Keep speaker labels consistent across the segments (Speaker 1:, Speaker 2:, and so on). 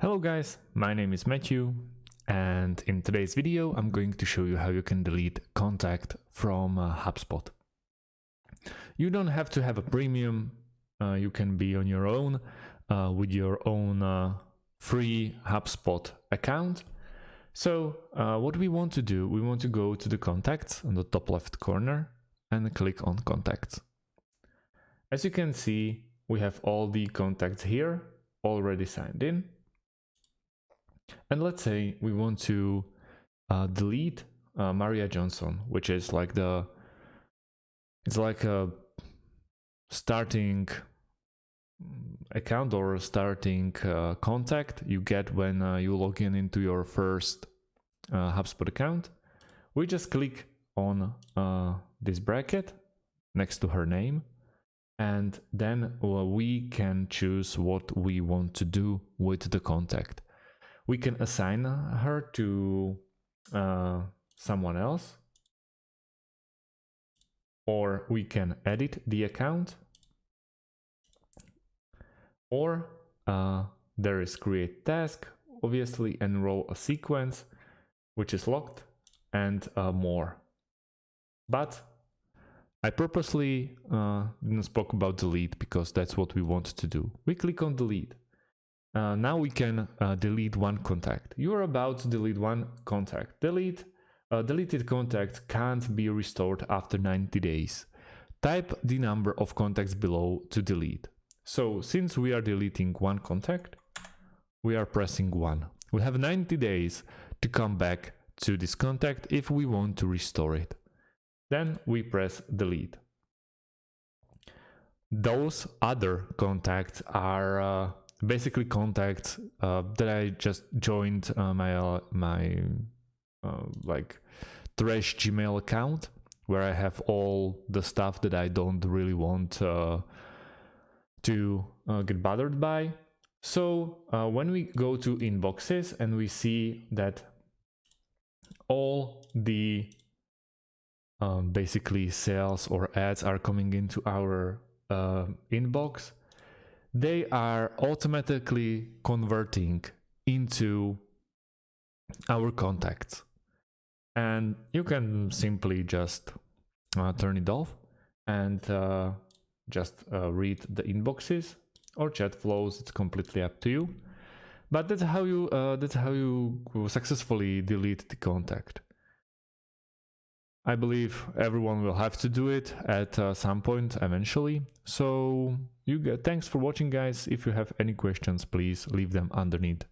Speaker 1: Hello guys, my name is Matthew, and in today's video I'm going to show you how you can delete contact from HubSpot. You don't have to have a premium, you can be on your own with your own free HubSpot account. So what we want to do, we want to go to the contacts on the top left corner and click on contacts. As you can see, we have all the contacts here already signed in. And let's say we want to delete Maria Johnson, which is like a starting account or starting contact you get when you log in into your first HubSpot account. We just click on this bracket next to her name, and then we can choose what we want to do with the contact. We can assign her to someone else, or we can edit the account, or there is create task, obviously enroll a sequence, which is locked, and more. But I purposely didn't spoke about delete because that's what we want to do. We click on delete. Now we can delete one contact. You're about to delete one contact. Deleted contact can't be restored after 90 days. Type the number of contacts below to delete. So since we are deleting one contact, we are pressing 1. We have 90 days to come back to this contact if we want to restore it. Then we press delete. Those other contacts are basically contacts that I just joined my like trash Gmail account, where I have all the stuff that I don't really want to get bothered by. So when we go to inboxes and we see that all the basically sales or ads are coming into our inbox, they are automatically converting into our contacts. And you can simply just turn it off and just read the inboxes or chat flows. It's completely up to you. But that's how you successfully delete the contact. I believe everyone will have to do it at some point eventually. So thanks for watching, guys. If you have any questions, please leave them underneath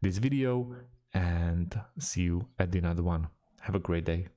Speaker 1: this video, and see you at the another one. Have a great day.